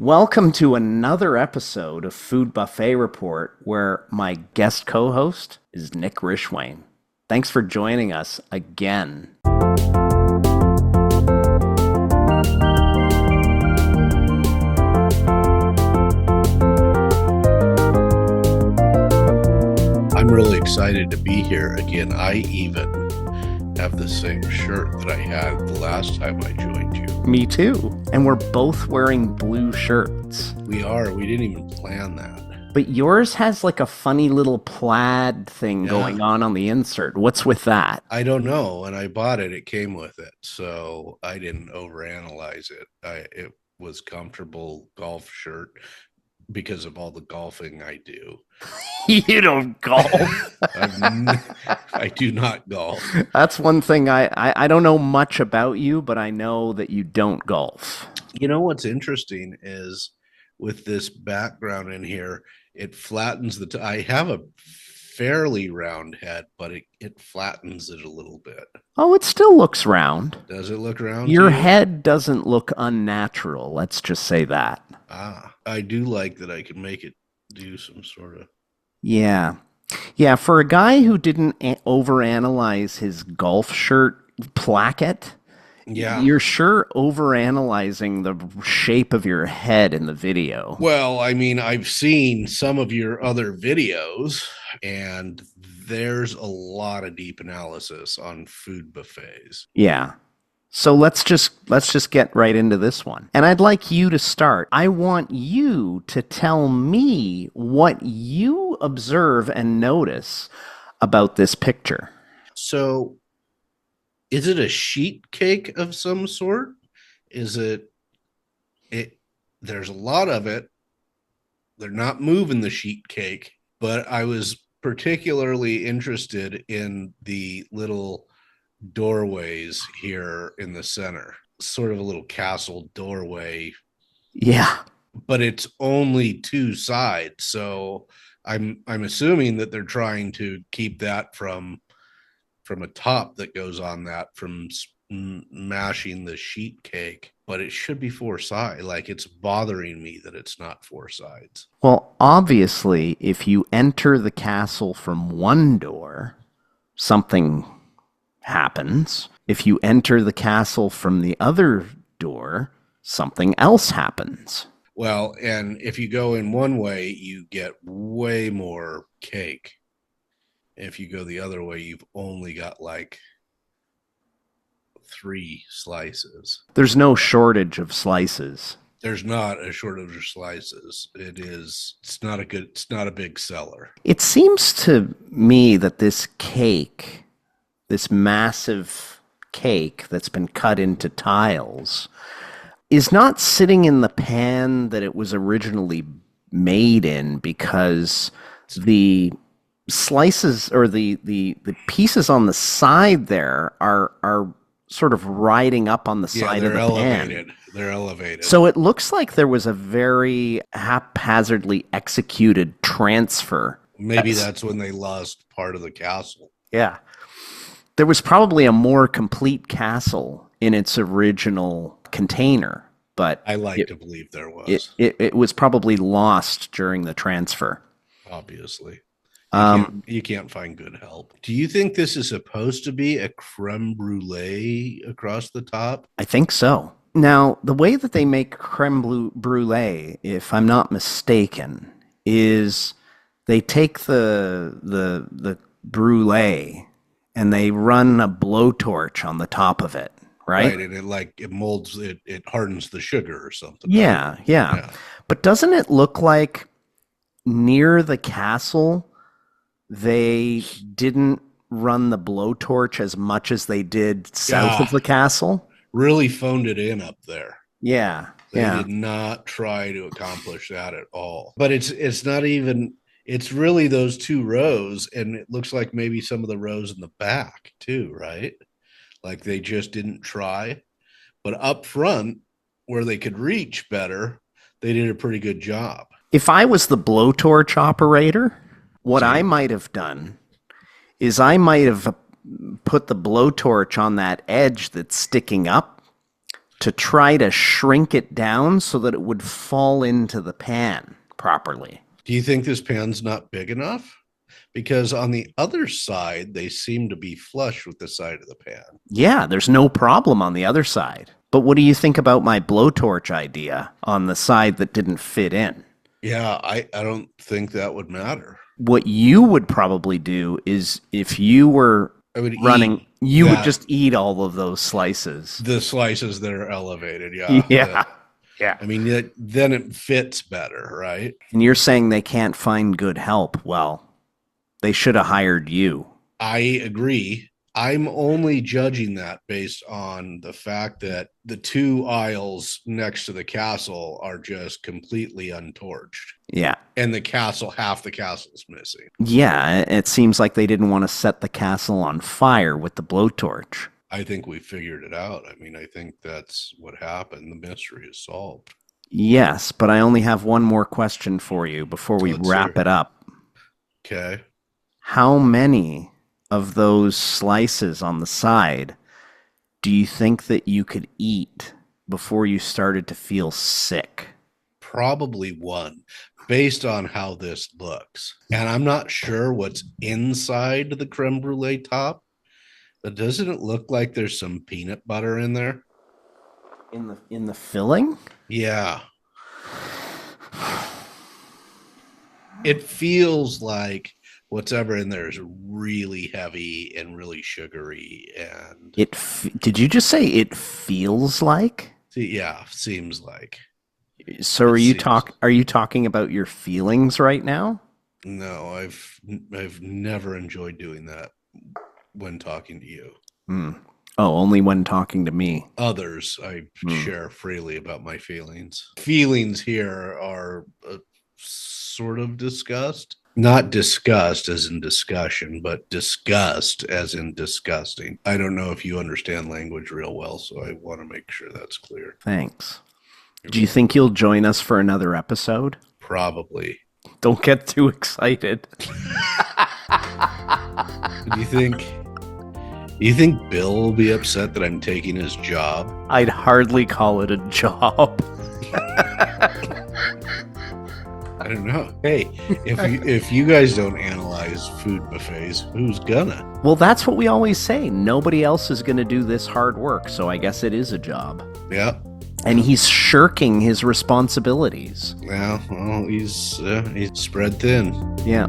Welcome to another episode of Food Buffet Report, where my guest co-host is Nick Rishwain. Thanks for joining us again. I'm really excited to be here again. I even have the same shirt that I had the last time I joined you. Me too. And we're both wearing blue shirts. We are. We didn't even plan that. But yours has like a funny little plaid thing going on the insert. What's with that? I don't know. When I bought it, it came with it. So I didn't overanalyze it. It was comfortable golf shirt because of all the golfing I do. You don't golf. I do not golf. That's one thing I don't know much about you, but I know that you don't golf. You know what's interesting is with this background in here, it flattens the I have a fairly round head, but it flattens it a little bit. Oh, it still looks round. Does it look round? Your head doesn't look unnatural. Let's just say that. I do like that I can make it do some sort of... Yeah. Yeah, for a guy who didn't overanalyze his golf shirt placket, you're sure overanalyzing the shape of your head in the video. Well, I mean, I've seen some of your other videos, and there's a lot of deep analysis on food buffets. Yeah. So let's just get right into this one. And I'd like you to start. I want you to tell me what you observe and notice about this picture. So is it a sheet cake of some sort? Is it there's a lot of it. They're not moving the sheet cake, but I was particularly interested in the little doorways here in the center, sort of a little castle doorway. Yeah, but it's only two sides, so I'm assuming that they're trying to keep that from a top that goes on that from mashing the sheet cake, but it should be four sides. Like, it's bothering me that it's not four sides. Well, obviously, if you enter the castle from one door, something happens. If you enter the castle from the other door, something else happens. Well, and if you go in one way, you get way more cake. If you go the other way, you've only got like 3 slices. There's no shortage of slices. There's not a shortage of slices. It's not a big seller. It seems to me that this cake, this massive cake that's been cut into tiles, is not sitting in the pan that it was originally made in, because the slices or the pieces on the side there are sort of riding up on the side of the pan. They're elevated. So it looks like there was a very haphazardly executed transfer. Maybe that's when they lost part of the castle. Yeah. There was probably a more complete castle in its original container, but I like to believe there was. It was probably lost during the transfer. Obviously. You can't find good help. Do you think this is supposed to be a crème brûlée across the top? I think so. Now, the way that they make crème brûlée, if I'm not mistaken, is they take the brûlée and they run a blowtorch on the top of it, right? Right, and it molds it, it hardens the sugar or something. Yeah. But doesn't it look like near the castle they didn't run the blowtorch as much as they did south of the castle? Really phoned it in up there. Yeah. They did not try to accomplish that at all. But it's not even, it's really those 2 rows, and it looks like maybe some of the rows in the back too, right? Like they just didn't try. But up front, where they could reach better, they did a pretty good job. If I was the blowtorch operator, what I might have done is I might have put the blowtorch on that edge that's sticking up to try to shrink it down so that it would fall into the pan properly. Do you think this pan's not big enough? Because on the other side, they seem to be flush with the side of the pan. Yeah, there's no problem on the other side. But what do you think about my blowtorch idea on the side that didn't fit in? Yeah, I don't think that would matter. What you would probably do is if you were running, you would just eat all of those slices. The slices that are elevated, yeah. Yeah. Yeah. I mean, then it fits better, right? And you're saying they can't find good help. Well, they should have hired you. I agree. I'm only judging that based on the fact that the 2 aisles next to the castle are just completely untorched. Yeah. And half the castle's missing. Yeah, it seems like they didn't want to set the castle on fire with the blowtorch. I think we figured it out. I mean, I think that's what happened. The mystery is solved. Yes, but I only have one more question for you before we wrap it up. Okay. How many of those slices on the side do you think that you could eat before you started to feel sick? Probably 1, based on how this looks. And I'm not sure what's inside the creme brulee top, but doesn't it look like there's some peanut butter in there? In the filling? Yeah. It feels like whatever in there is really heavy and really sugary. And did you just say it feels like? Yeah, seems like. So are you talking about your feelings right now? No, I've never enjoyed doing that when talking to you. Oh, only when talking to me. Others, I share freely about my feelings. Feelings here are sort of disgust. Not disgust as in discussion, but disgust as in disgusting. I don't know if you understand language real well, so I want to make sure that's clear. Thanks. Do you think you'll join us for another episode? Probably. Don't get too excited. Do you think Bill will be upset that I'm taking his job? I'd hardly call it a job. I don't know. Hey, if you guys don't analyze food buffets, who's gonna? Well, that's what we always say. Nobody else is going to do this hard work, so I guess it is a job. Yeah. And he's shirking his responsibilities. Yeah, well, he's spread thin. Yeah.